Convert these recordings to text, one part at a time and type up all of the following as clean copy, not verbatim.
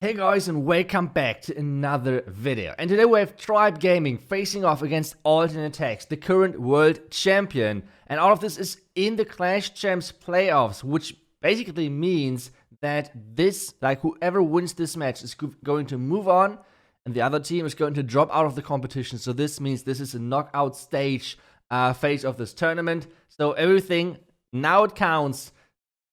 Hey guys, and welcome back to another video. And today we have Tribe Gaming facing off against ATN.aTTaX, the current world champion. And all of this is in the Clash Champs playoffs, which basically means that whoever wins this match is going to move on, and the other team is going to drop out of the competition. So this means this is a knockout stage phase of this tournament. So everything now it counts.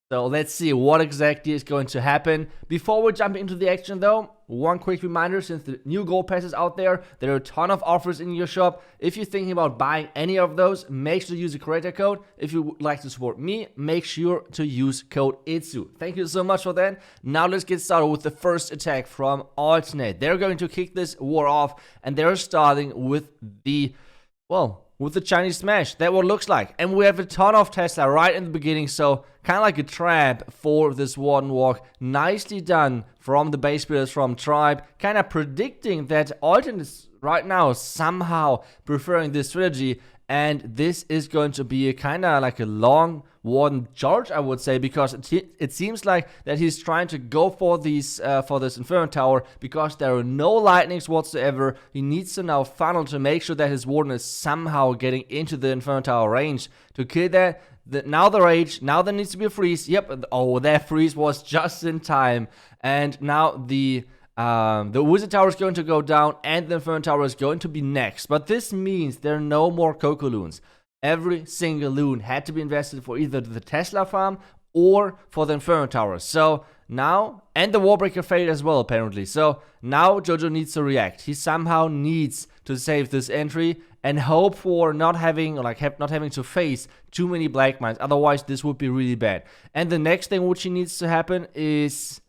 So let's see what exactly is going to happen. Before we jump into the action though, one quick reminder, since the new gold pass is out there are a ton of offers in your shop. If you're thinking about buying any of those, make sure to use the creator code. If you would like to support me, make sure to use code ITSU. Thank you so much for that. Now let's get started with the first attack from Alternate. They're going to kick this war off, and they're starting with the Chinese Smash. That's what it looks like. And we have a ton of Tesla right in the beginning, so kind of like a trap for this Warden Walk. Nicely done from the base builders from Tribe, kind of predicting that Alten is right now somehow preferring this strategy, and this is going to be a kind of like a long Warden charge, I would say, because it seems like that he's trying to go for this Inferno Tower because there are no lightnings whatsoever. He needs to now funnel to make sure that his Warden is somehow getting into the Inferno Tower range to kill that. Now the rage, now there needs to be a freeze. Yep, oh, that freeze was just in time. And now the Wizard Tower is going to go down, and the Inferno Tower is going to be next. But this means there are no more Coco Loons. Every single loon had to be invested for either the Tesla farm or for the Inferno Tower. So now, and the Warbreaker failed as well apparently. So now Jojo needs to react. He somehow needs to save this entry and hope for not having to face too many black mines. Otherwise, this would be really bad. And the next thing which needs to happen is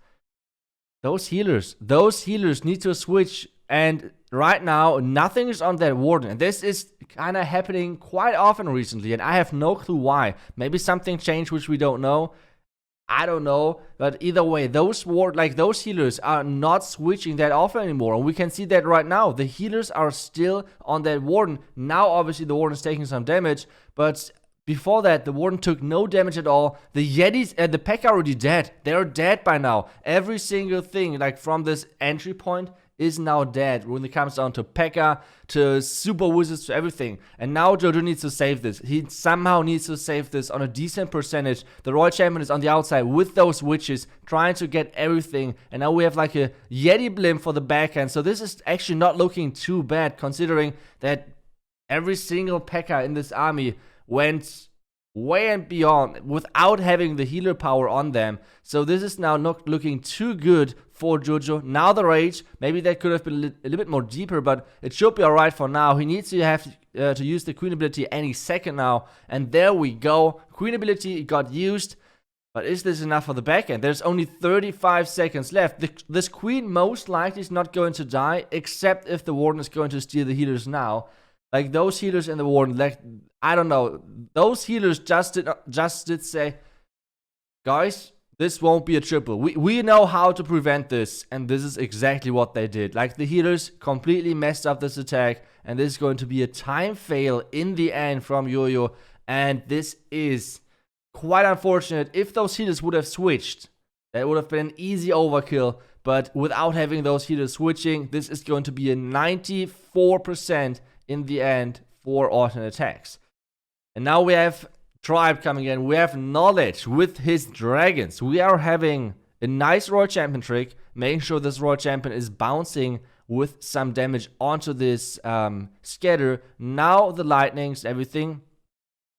those healers. Those healers need to switch, and right now nothing is on that Warden. And this is kind of happening quite often recently, and I have no clue why. Maybe something changed which we don't know. I don't know, but either way, those healers are not switching that often anymore, and we can see that right now. The healers are still on that Warden. Now, obviously, the Warden is taking some damage, but before that, the Warden took no damage at all. The Yetis and the P.E.K.K.A. are already dead. They're dead by now. Every single thing, like from this entry point, is now dead when it comes down to P.E.K.K.A., to Super Wizards, to everything. And now Jojo needs to save this. He somehow needs to save this on a decent percentage. The Royal Champion is on the outside with those witches, trying to get everything. And now we have like a Yeti blimp for the backhand. So this is actually not looking too bad, considering that every single P.E.K.K.A. in this army went way and beyond without having the healer power on them. So this is now not looking too good for Jojo. Now the rage, maybe that could have been a little bit more deeper, but it should be alright for now. He needs to have to use the Queen ability any second now, and there we go. Queen ability got used, but is this enough for the backend? There's only 35 seconds left. This Queen most likely is not going to die, except if the Warden is going to steal the healers now. Like those healers in the Warden, like, I don't know. Those healers just did say, guys, this won't be a triple. We know how to prevent this, and this is exactly what they did. Like, the healers completely messed up this attack, and this is going to be a time fail in the end from Yo-Yo, and this is quite unfortunate. If those healers would have switched, that would have been an easy overkill, but without having those healers switching, this is going to be a 94% in the end for ATN.aTTaX. And now we have Tribe coming in. We have Knowledge with his dragons. We are having a nice Royal Champion trick, making sure this Royal Champion is bouncing with some damage onto this scatter. Now the lightnings, everything,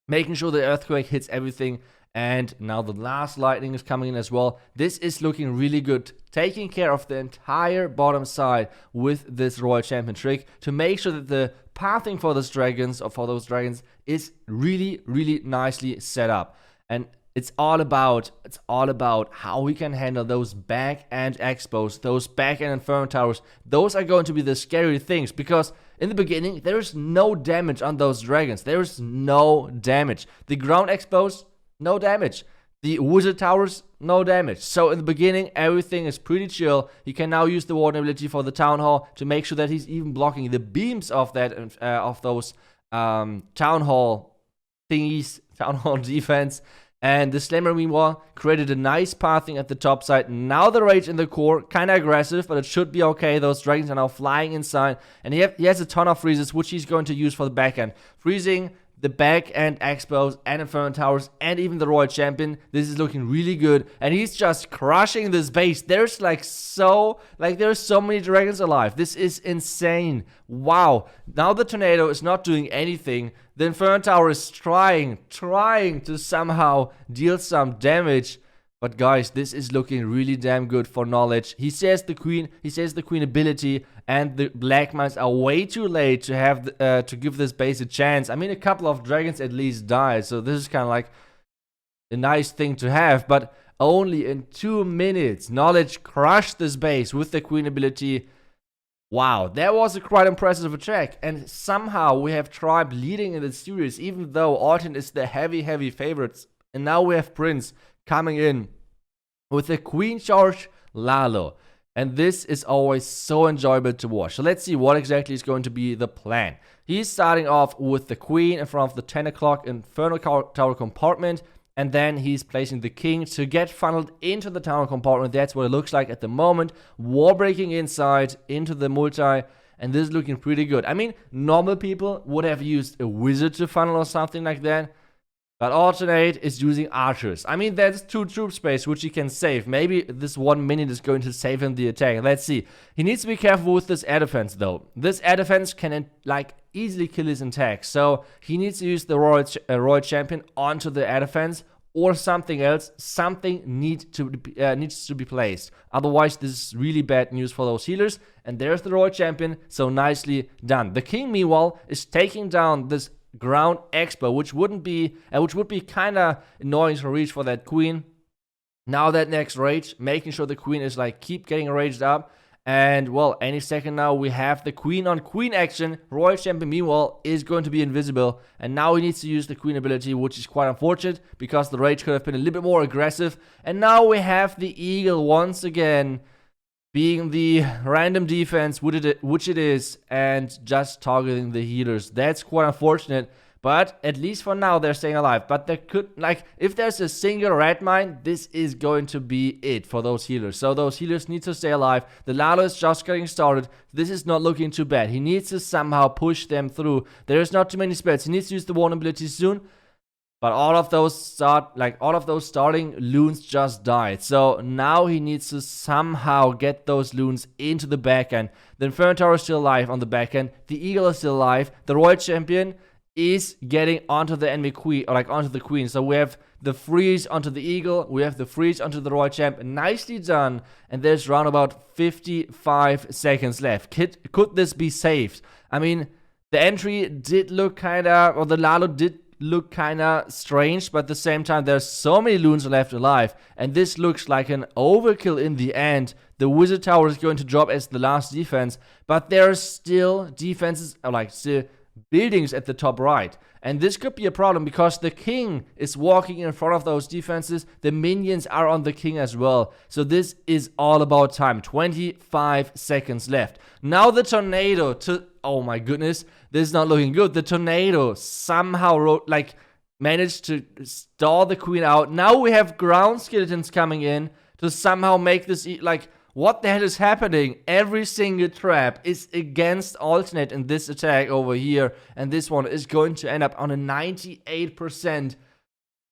making sure the earthquake hits everything. And now the last lightning is coming in as well. This is looking really good, taking care of the entire bottom side with this Royal Champion trick to make sure that the pathing for those dragons is really, really nicely set up. And it's all about how we can handle those back end expos, those back end Inferno Towers. Those are going to be the scary things, because in the beginning there is no damage on those dragons. There is no damage. The ground expos, no damage. The Wizard Towers, no damage. So in the beginning, everything is pretty chill. He can now use the Warden ability for the Town Hall to make sure that he's even blocking the beams of those Town Hall thingies, Town Hall defense. And the Slammer, meanwhile, created a nice pathing at the top side. Now the Rage in the core, kind of aggressive, but it should be okay. Those dragons are now flying inside. And he has a ton of freezes, which he's going to use for the back end. Freezing the back end Expos and Inferno Towers and even the Royal Champion. This is looking really good. And he's just crushing this base. There's there's so many dragons alive. This is insane. Wow. Now the Tornado is not doing anything. The Inferno Tower is trying to somehow deal some damage. But guys, this is looking really damn good for Knowledge. He says the Queen ability and the Black Mines are way too late to have to give this base a chance. I mean, a couple of dragons at least died, so this is kind of like a nice thing to have. But only in 2 minutes, Knowledge crushed this base with the Queen ability. Wow, that was a quite impressive attack. And somehow we have Tribe leading in the series, even though Altyn is the heavy favorites. And now we have Prince coming in with a Queen Charge Lalo. And this is always so enjoyable to watch. So let's see what exactly is going to be the plan. He's starting off with the Queen in front of the 10 o'clock Inferno Tower compartment. And then he's placing the King to get funneled into the tower compartment. That's what it looks like at the moment. War breaking inside into the multi. And this is looking pretty good. I mean, normal people would have used a wizard to funnel or something like that. But Alternate is using archers. I mean, that's 2 troop space which he can save. Maybe this 1 minute is going to save him the attack. Let's see. He needs to be careful with this air defense though. This air defense can easily kill his attack. So he needs to use the Royal Champion onto the air defense or something else. Something needs to be placed. Otherwise, this is really bad news for those healers. And there's the Royal Champion. So nicely done. The King, meanwhile, is taking down this ground expo, which would be kind of annoying to reach for that Queen. Now that next rage, making sure the Queen is keep getting raged up. And well, any second now we have the Queen on Queen action. Royal Champion, meanwhile, is going to be invisible, and now he needs to use the Queen ability, which is quite unfortunate because the rage could have been a little bit more aggressive. And now we have the Eagle once again being the random defense, which it is, and just targeting the healers. That's quite unfortunate, but at least for now they're staying alive. But there could, if there's a single red mine, this is going to be it for those healers. So those healers need to stay alive. The Lalo is just getting started. This is not looking too bad. He needs to somehow push them through. There's not too many spells. He needs to use the vulnerability soon. But all of those starting loons just died. So now he needs to somehow get those loons into the back end. The Inferno Tower is still alive on the back end. The Eagle is still alive. The Royal Champion is getting onto the enemy Queen, or onto the Queen. So we have the freeze onto the Eagle. We have the freeze onto the Royal Champ. Nicely done. And there's around about 55 seconds left. Could this be saved? I mean, the entry did look the Lalo did look kinda strange, but at the same time there's so many loons left alive, and this looks like an overkill in the end. The Wizard Tower is going to drop as the last defense, but there are still defenses, still buildings at the top right, and this could be a problem because the King is walking in front of those defenses. The minions are on the King as well, so this is all about time. 25 seconds left. Now the Tornado oh my goodness, this is not looking good. The Tornado somehow managed to stall the Queen out. Now we have ground skeletons coming in to somehow make this what the hell is happening? Every single trap is against Alternate in this attack over here, and this one is going to end up on a 98%.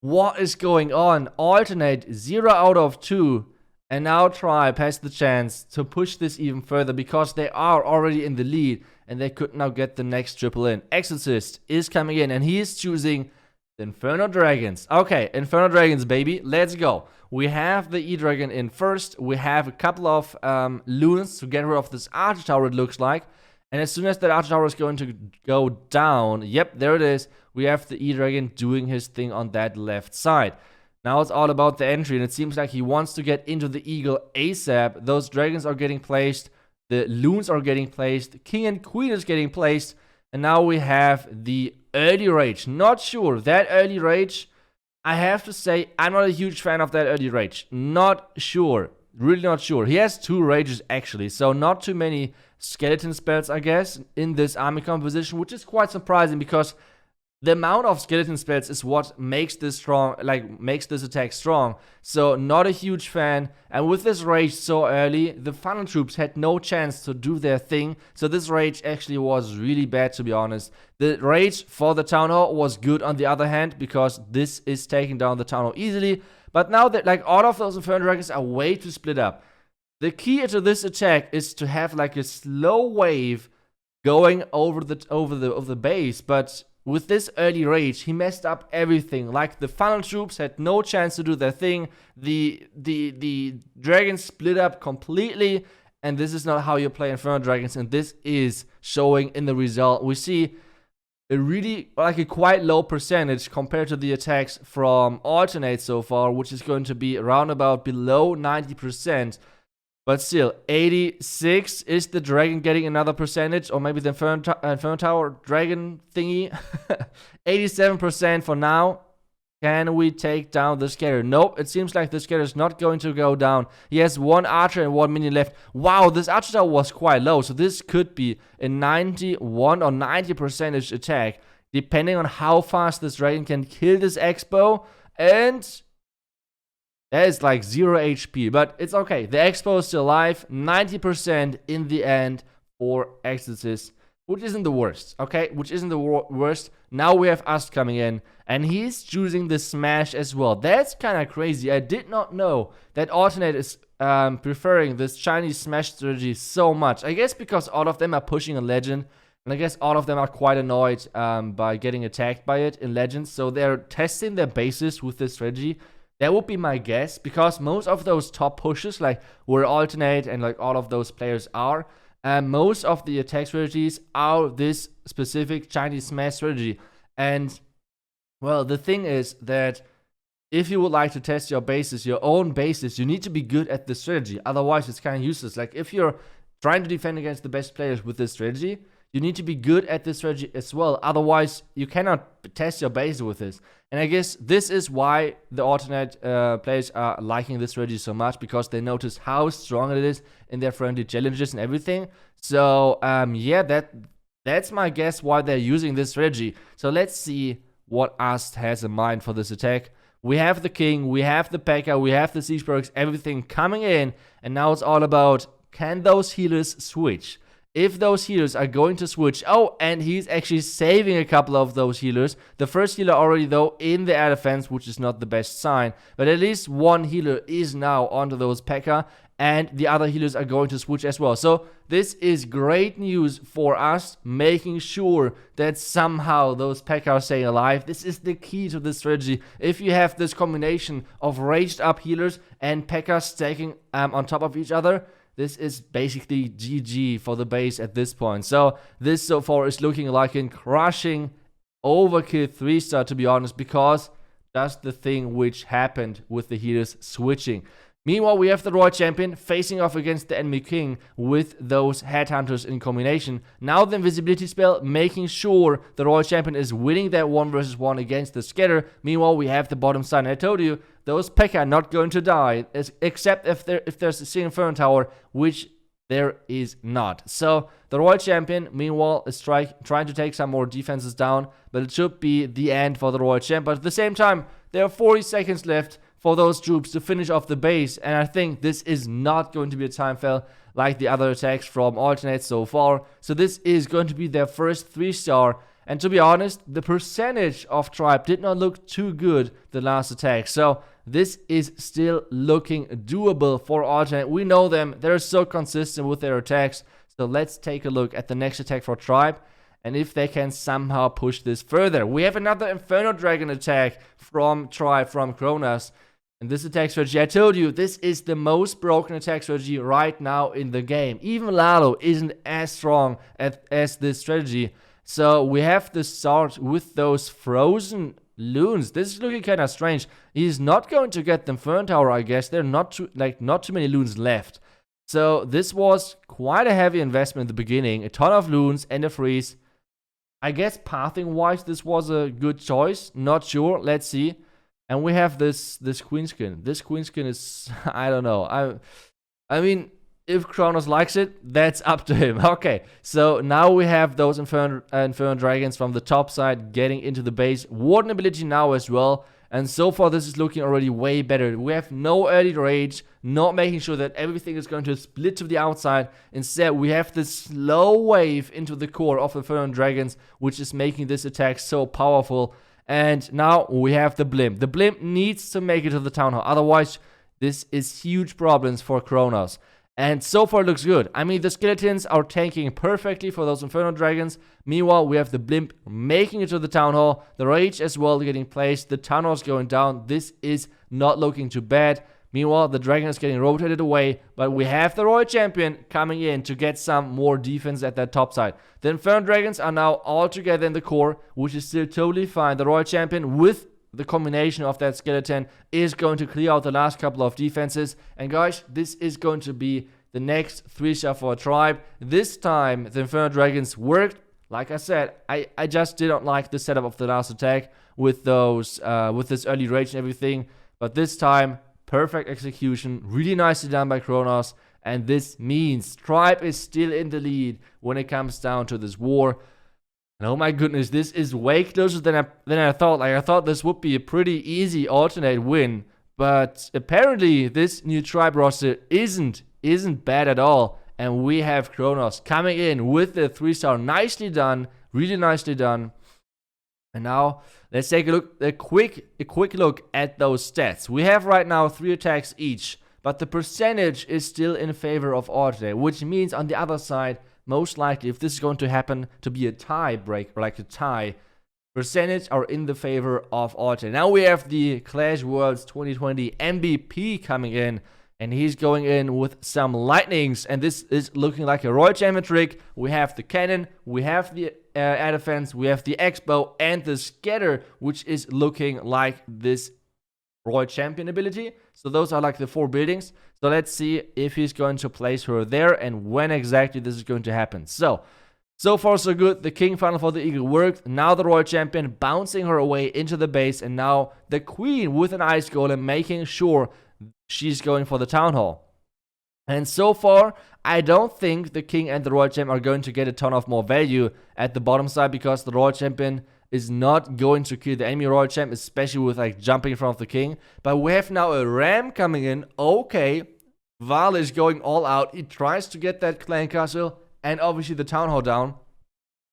What is going on? Alternate 0 out of 2. And now Tribe has the chance to push this even further because they are already in the lead and they could now get the next triple in. Excosist is coming in and he is choosing the Inferno Dragons. Okay, Inferno Dragons, baby. Let's go. We have the E-Dragon in first. We have a couple of loons to get rid of this Archer Tower, it looks like. And as soon as that Archer Tower is going to go down, yep, there it is. We have the E-Dragon doing his thing on that left side. Now it's all about the entry, and it seems like he wants to get into the Eagle ASAP. Those dragons are getting placed. The loons are getting placed. King and Queen is getting placed. And now we have the early rage. Not sure. That early rage, I have to say, I'm not a huge fan of that early rage. Not sure. Really not sure. He has 2 rages, actually. So not too many skeleton spells, I guess, in this army composition, which is quite surprising because the amount of skeleton spells is what makes this strong, like makes this attack strong. So not a huge fan. And with this rage so early, the funnel troops had no chance to do their thing. So this rage actually was really bad, to be honest. The rage for the town hall was good on the other hand, because this is taking down the town hall easily. But now that like all of those Inferno Dragons are way too split up. The key to this attack is to have like a slow wave going over the base, but with this early rage, he messed up everything. Like the funnel troops had no chance to do their thing. The dragons split up completely, and this is not how you play Inferno Dragons. And this is showing in the result. We see a really like a quite low percentage compared to the attacks from Alternate so far, which is going to be around about below 90%. But still, 86 is the dragon getting another percentage, or maybe the Inferno Tower dragon thingy. 87% for now. Can we take down the scatter? Nope, it seems like the scatter is not going to go down. He has one archer and one minion left. Wow, this archer tower was quite low, so this could be a 91 or 90% attack, depending on how fast this dragon can kill this Expo. And that is like 0 HP, but it's okay. The Expo is still alive. 90% in the end for Excosist, which isn't the worst, okay? Which isn't the worst. Now we have us coming in, and he's choosing the Smash as well. That's kind of crazy. I did not know that Alternate is preferring this Chinese Smash strategy so much. I guess because all of them are pushing a Legend, and I guess all of them are quite annoyed by getting attacked by it in Legends, so they're testing their bases with this strategy. That would be my guess, because most of those top pushes, like where Alternate and like all of those players are, most of the attack strategies are this specific Chinese Smash strategy. And, well, the thing is that if you would like to test your bases, your own bases, you need to be good at this strategy. Otherwise, it's kind of useless. Like, if you're trying to defend against the best players with this strategy, you need to be good at this strategy as well. Otherwise, you cannot test your base with this. And I guess this is why the Alternate players are liking this strategy so much, because they notice how strong it is in their friendly challenges and everything. So, yeah, that's my guess why they're using this strategy. So let's see what Ast has in mind for this attack. We have the King, we have the P.E.K.K.A, we have the Siege Perks, everything coming in. And now it's all about, can those healers switch? If those healers are going to switch, oh, and he's actually saving a couple of those healers. The first healer already, though, in the air defense, which is not the best sign. But at least one healer is now onto those P.E.K.K.A, and the other healers are going to switch as well. So this is great news for us, making sure that somehow those P.E.K.K.A are staying alive. This is the key to this strategy. If you have this combination of raged up healers and P.E.K.K.A stacking on top of each other, this is basically GG for the base at this point. So this so far is looking like a crushing overkill 3-star, to be honest, because that's the thing which happened with the healers switching. Meanwhile, we have the Royal Champion facing off against the enemy King with those Headhunters in combination. Now the invisibility spell, making sure the Royal Champion is winning that 1 versus 1 against the Scatter. Meanwhile, we have the bottom side. And I told you, those P.E.K.K.A are not going to die, except if there's a single Inferno Tower, which there is not. So the Royal Champion, meanwhile, is trying to take some more defenses down, but it should be the end for the Royal Champ. But at the same time, there are 40 seconds left for those troops to finish off the base, and I think this is not going to be a time fail like the other attacks from Alternate so far. So this is going to be their first 3-star, and to be honest, the percentage of tribe did not look too good the last attack. So this is still looking doable for Alternate. We know them, they're so consistent with their attacks. So let's take a look at the next attack for tribe, and if they can somehow push this further. We have another Inferno Dragon attack from tribe, from Cronos. And this attack strategy, I told you, this is the most broken attack strategy right now in the game. Even Lalo isn't as strong as this strategy. So we have to start with those frozen loons. This is looking kind of strange. He's not going to get the Inferno Tower, I guess. There are not too many loons left. So this was quite a heavy investment in the beginning. A ton of loons and a freeze. I guess pathing-wise, this was a good choice. Not sure. Let's see. And we have this queen skin. This queen skin is, I don't know. I mean, if Cronos likes it, that's up to him. Okay, so now we have those Inferno Dragons from the top side getting into the base. Warden ability now as well. And so far, this is looking already way better. We have no early rage, not making sure that everything is going to split to the outside. Instead, we have this slow wave into the core of Inferno Dragons, which is making this attack so powerful. And now we have the BuMm. The BuMm needs to make it to the Town Hall. Otherwise, this is huge problems for Cronos. And so far it looks good. I mean, the skeletons are tanking perfectly for those Inferno Dragons. Meanwhile, we have the BuMm making it to the Town Hall. The Rage as well getting placed. The Town Hall is going down. This is not looking too bad. Meanwhile, the Dragon is getting rotated away. But we have the Royal Champion coming in to get some more defense at that top side. The Inferno Dragons are now all together in the core, which is still totally fine. The Royal Champion with the combination of that skeleton is going to clear out the last couple of defenses. And guys, this is going to be the next 3-star for a tribe. This time, the Inferno Dragons worked. Like I said, I just didn't like the setup of the last attack with those, with this early rage and everything. But this time, perfect execution. Really nicely done by Cronos. And this means Tribe is still in the lead when it comes down to this war. And oh my goodness, this is way closer than I thought. Like, I thought this would be a pretty easy alternate win. But apparently, this new tribe roster isn't bad at all. And we have Cronos coming in with the 3-star. Nicely done. Really nicely done. And now, let's take a quick look at those stats. We have right now 3 attacks each. But the percentage is still in favor of alternate. Which means on the other side, most likely, if this is going to happen to be a tie break, or like a tie, percentage are in the favor of alternate. Now we have the Clash Worlds 2020 MVP coming in, and he's going in with some lightnings, and this is looking like a Royal Champion trick. We have the cannon, we have the air defense, we have the X-bow, and the scatter, which is looking like this Royal Champion ability. So those are like the 4 buildings. So let's see if he's going to place her there and when exactly this is going to happen. So far so good. The King Funnel for the Eagle worked. Now the Royal Champion bouncing her away into the base. And now the Queen with an Ice Golem making sure she's going for the Town Hall. And so far, I don't think the King and the Royal Champion are going to get a ton of more value at the bottom side, because the Royal Champion is not going to kill the enemy Royal Champ, especially with like jumping in front of the King. But we have now a Ram coming in. Okay, Vale is going all out. He tries to get that Clan Castle and obviously the Town Hall down.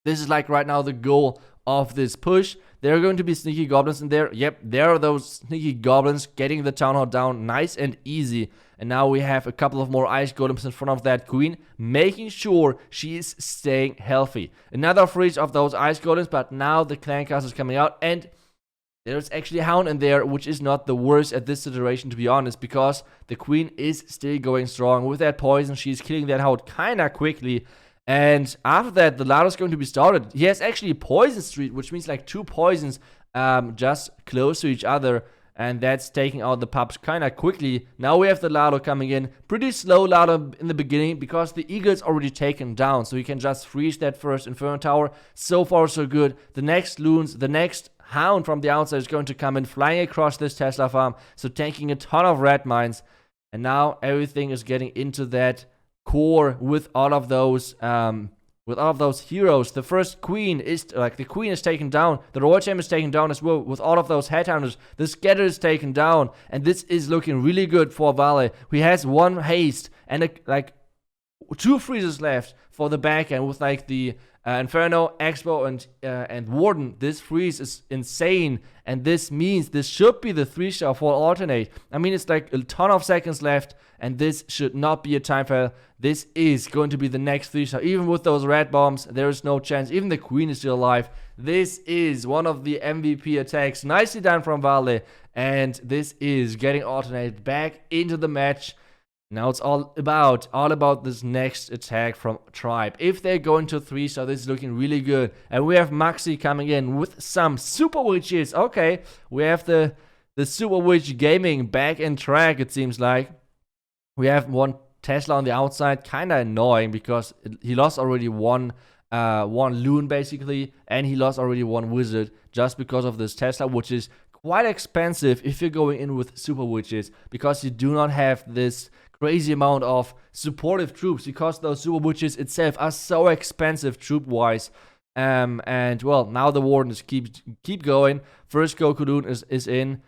This is like right now the goal of this push. There are going to be sneaky goblins in there. Yep, there are those sneaky goblins getting the Town Hall down nice and easy. And now we have a couple of more ice golems in front of that Queen, making sure she is staying healthy. Another freeze of those ice golems, but now the Clan Castle is coming out, and there's actually a Hound in there, which is not the worst at this situation, to be honest, because the Queen is still going strong. With that poison, she's killing that Hound kinda quickly. And after that, the ladder is going to be started. He has actually Poison Street, which means like 2 poisons just close to each other. And that's taking out the pups kind of quickly. Now we have the Lado coming in. Pretty slow Lado in the beginning because the Eagle's already taken down. So you can just freeze that first Inferno Tower. So far so good. The next Loons, the next Hound from the outside is going to come in, flying across this Tesla farm. So tanking a ton of red mines. And now everything is getting into that core with all of those heroes. The first Queen is the Queen is taken down. The Royal Champion is taken down as well with all of those headhunters. The scatter is taken down, and this is looking really good for Vale. He has 1 haste and 2 freezes left for the back end with like the Inferno, Expo, and Warden. This freeze is insane, and this means this should be the 3-star for alternate. I mean, it's like a ton of seconds left, and this should not be a time fail. This is going to be the next 3-star. Even with those red bombs, there is no chance. Even the Queen is still alive. This is one of the MVP attacks. Nicely done from Vale, and this is getting alternate back into the match. Now it's all about this next attack from Tribe. If they're going to 3-star, this is looking really good. And we have Maxi coming in with some Super Witches. Okay, we have the Super Witch Gaming back in track, it seems like. We have 1 Tesla on the outside. Kind of annoying because he lost already one Loon basically. And he lost already 1 Wizard just because of this Tesla, which is quite expensive if you're going in with Super Witches, because you do not have this crazy amount of supportive troops because those super witches itself are so expensive troop-wise. And well, now the Wardens keep going. First Gokudoon is in.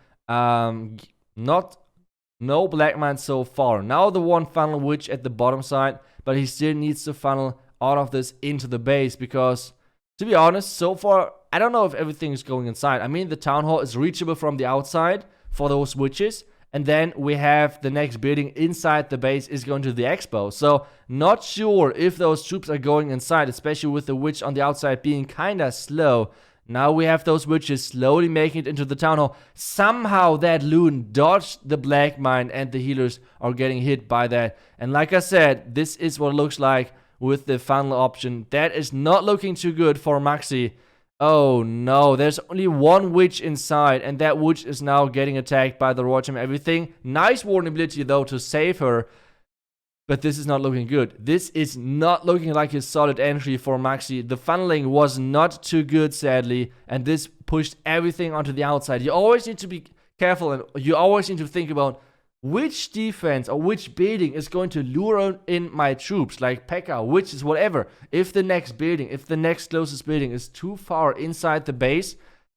No Black Man so far. Now the one funnel witch at the bottom side, but he still needs to funnel all of this into the base because, to be honest, so far, I don't know if everything is going inside. I mean, the Town Hall is reachable from the outside for those witches, and then we have the next building inside the base is going to the expo. So, not sure if those troops are going inside, especially with the witch on the outside being kinda slow. Now we have those witches slowly making it into the town hall. Somehow that loon dodged the black mine and the healers are getting hit by that. And like I said, this is what it looks like with the funnel option. That is not looking too good for Maxi. Oh no, there's only one witch inside and that witch is now getting attacked by the Royal Champ and everything. Nice warning ability though to save her. But this is not looking good. This is not looking like a solid entry for Maxi. The funneling was not too good, sadly. And this pushed everything onto the outside. You always need to be careful and you always need to think about which defense or which building is going to lure in my troops. Like P.E.K.K.A, witches, whatever. If the next building, if the next closest building is too far inside the base,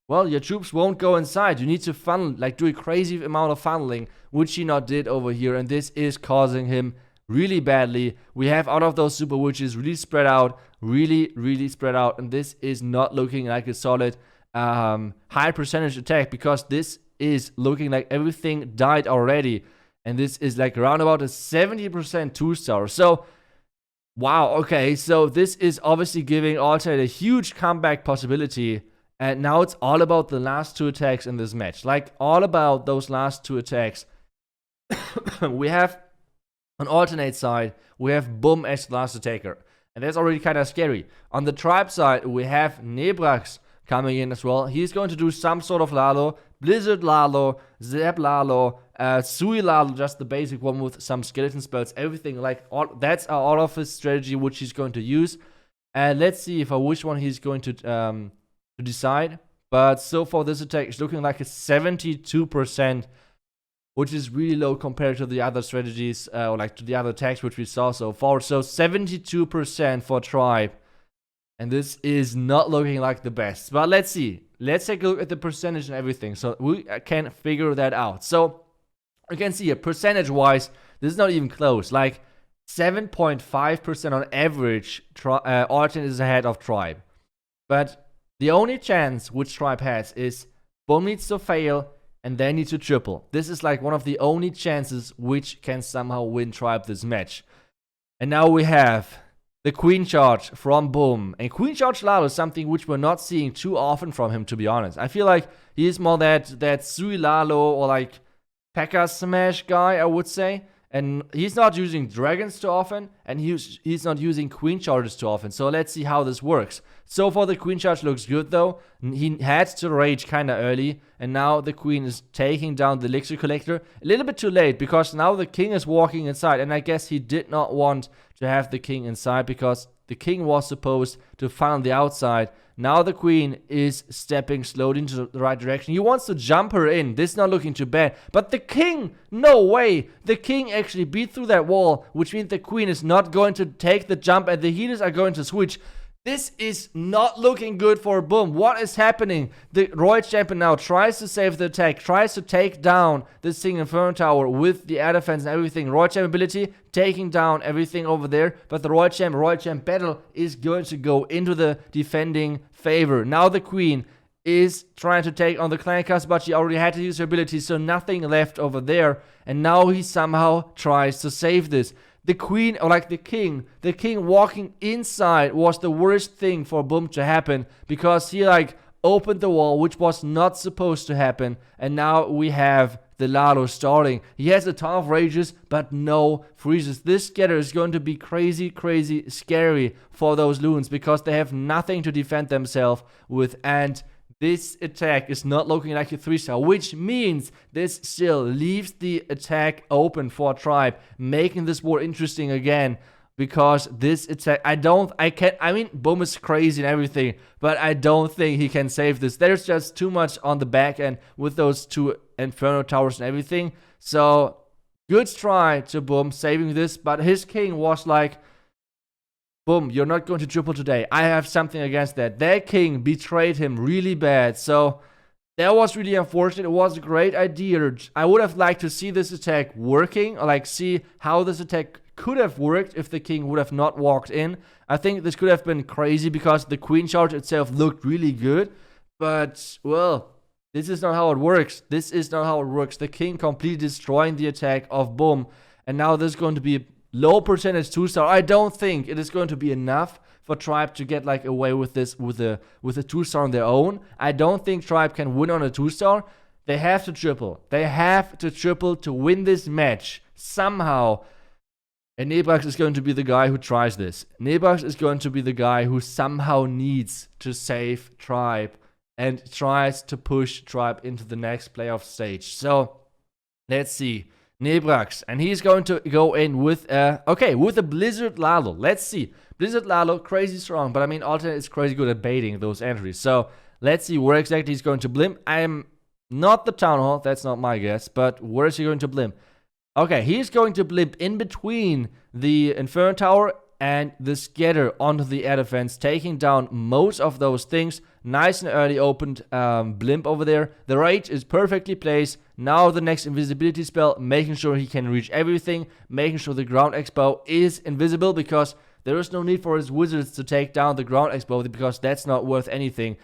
well, your troops won't go inside. You need to funnel, like do a crazy amount of funneling, which he not did over here. And this is causing him really badly. We have out of those super witches really spread out, really spread out, and this is not looking like a solid high percentage attack because this is looking like everything died already, and this is like around about a 70% 2-star. So wow, okay, so this is obviously giving Alternate a huge comeback possibility, and now it's all about the last two attacks in this match, like all about those last two attacks. We have on Alternate side, we have BuMm as the last attacker. And that's already kind of scary. On the Tribe side, we have Nebrax coming in as well. He's going to do some sort of Lalo. Blizzard Lalo, Zap Lalo, Sui Lalo, just the basic one with some skeleton spells. Everything like, that's all of his strategy which he's going to use. And let's see if which one he's going to decide. But so far this attack is looking like a 72%. Which is really low compared to the other strategies, or like to the other attacks which we saw so far. So 72% for Tribe. And this is not looking like the best. But let's see. Let's take a look at the percentage and everything. So we can figure that out. So you can see here, percentage-wise, this is not even close. Like 7.5% on average, Alternate is ahead of Tribe. But the only chance which Tribe has is BuMm needs to fail and they need to triple. This is like one of the only chances which can somehow win Tribe this match. And now we have the Queen Charge from BuMm. And Queen Charge Lalo is something which we're not seeing too often from him, to be honest. I feel like he is more that Sui Lalo or like P.E.K.K.A Smash guy, I would say. And he's not using dragons too often, and he's not using Queen Charges too often. So let's see how this works. So far the Queen Charge looks good though. He had to rage kinda early, and now the Queen is taking down the Elixir Collector. A little bit too late, because now the King is walking inside, and I guess he did not want to have the King inside, because the King was supposed to funnel the outside. Now the Queen is stepping slowly into the right direction. He wants to jump her in. This is not looking too bad. But the King, no way. The King actually beat through that wall, which means the Queen is not going to take the jump and the healers are going to switch. This is not looking good for BuMm. What is happening? The Royal Champion now tries to save the attack, tries to take down this single Inferno Tower with the air defense and everything. Royal Champion ability, taking down everything over there. But the Royal Champ battle is going to go into the defending favor. Now the Queen is trying to take on the Clan Cast, but she already had to use her ability, so nothing left over there. And now he somehow tries to save this. The Queen, or like the King walking inside was the worst thing for BuMm to happen, because he like opened the wall, which was not supposed to happen, and now we have the Lalo starting. He has a ton of rages, but no freezes. This scatter is going to be crazy scary for those loons, because they have nothing to defend themselves with, and this attack is not looking like a 3-star, which means this still leaves the attack open for Tribe, making this war interesting again. Because this attack, I mean, BuMm is crazy and everything, but I don't think he can save this. There's just too much on the back end with those two Inferno Towers and everything. So Good try to BuMm saving this, but his king was like, BuMm, you're not going to triple today. I have something against that. Their king betrayed him really bad. So that was really unfortunate. It was a great idea. I would have liked to see this attack working, or like see how this attack could have worked if the king would have not walked in. I think this could have been crazy because the queen charge itself looked really good. But, well, this is not how it works. This is not how it works. The king completely destroying the attack of BuMm. And now there's going to be a low percentage 2-star. I don't think it is going to be enough for Tribe to get like away with this with a 2-star on their own. I don't think Tribe can win on a 2-star. They have to triple. They have to triple to win this match somehow. And Nebrax is going to be the guy who tries this. Nebrax is going to be the guy who somehow needs to save Tribe and tries to push Tribe into the next playoff stage. So let's see. Nebrax, and he's going to go in with with a Blizzard Lalo. Let's see. Blizzard Lalo, crazy strong, but I mean, Alternate is crazy good at baiting those entries. So let's see where exactly he's going to BuMm. I am not the Town Hall, that's not my guess, but where is he going to BuMm? Okay, he's going to BuMm in between the Inferno Tower and the Scatter onto the air defense, taking down most of those things. Nice and early opened BuMm over there. The Rage is perfectly placed. Now the next invisibility spell, making sure he can reach everything, making sure the Ground Expo is invisible, because there is no need for his wizards to take down the Ground Expo, because that's not worth anything.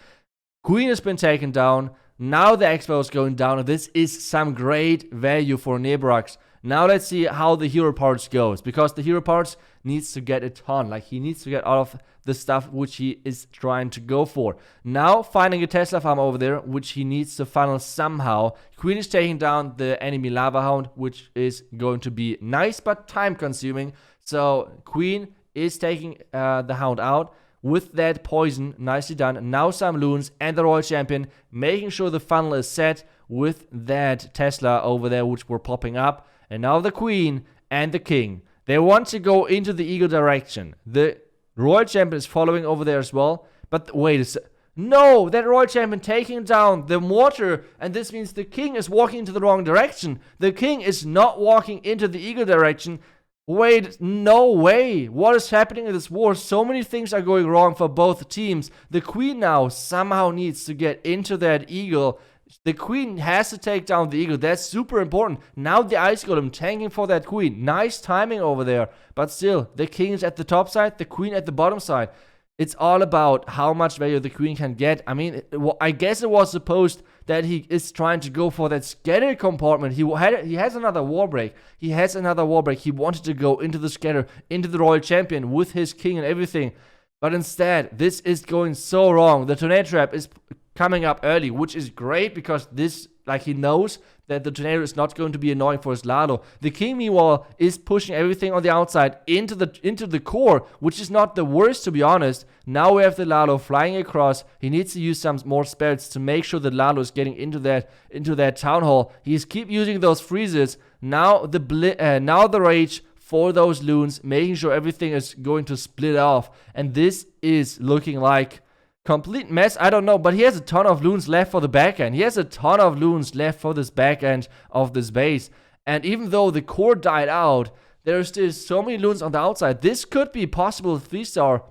Queen has been taken down. Now the Expo is going down, and this is some great value for Nebrax. Now let's see how the hero parts goes, because the hero parts needs to get a ton. Like, he needs to get all of the stuff which he is trying to go for. Now finding a Tesla farm over there, which he needs to funnel somehow. Queen is taking down the enemy Lava Hound, which is going to be nice but time consuming. So Queen is taking the Hound out with that poison. Nicely done. Now some loons and the Royal Champion, making sure the funnel is set with that Tesla over there, which were popping up. And now the Queen and the King, they want to go into the Eagle direction. The Royal Champion is following over there as well. But wait a second. No, that Royal Champion taking down the mortar, and this means the King is walking into the wrong direction. The King is not walking into the Eagle direction. Wait, no way. What is happening in this war? So many things are going wrong for both teams. The Queen now somehow needs to get into that Eagle. The Queen has to take down the Eagle. That's super important. Now the Ice Golem tanking for that Queen. Nice timing over there. But still, the King is at the top side, the Queen at the bottom side. It's all about how much value the Queen can get. I mean, I guess it was supposed that he is trying to go for that Scatter compartment. He has another war break. He wanted to go into the Scatter, into the Royal Champion with his King and everything. But instead, this is going so wrong. The Tornado Trap is coming up early, which is great, because this, like, he knows that the tornado is not going to be annoying for his Lalo. The King, meanwhile, is pushing everything on the outside into the core, which is not the worst, to be honest. Now we have the Lalo flying across. He needs to use some more spells to make sure that Lalo is getting into that Town Hall. He's keep using those freezes. Now the Rage for those loons, making sure everything is going to split off. And this is looking like complete mess. I don't know, but he has a ton of loons left for the back end. He has a ton of loons left for this back end of this base. And even though the core died out, there's still so many loons on the outside. This could be possible 3-star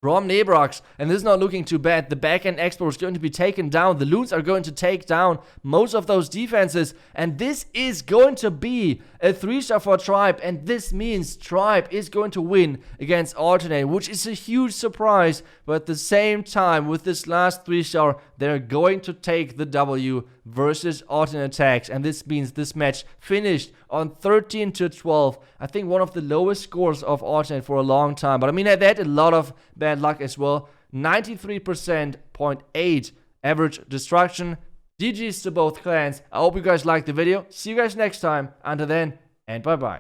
from Nebrax, and this is not looking too bad. The back-end Expo is going to be taken down. The loons are going to take down most of those defenses, and this is going to be a 3-star for Tribe, and this means Tribe is going to win against Alternate, which is a huge surprise. But at the same time, with this last 3-star, they're going to take the W versus ATN.aTTaX, and this means this match finished on 13-12. I think one of the lowest scores of Alternate for a long time, but I mean, they had a lot of bad luck as well. 93.8 average destruction. GG's to both clans. I hope you guys liked the video. See you guys next time. Until then, and bye bye.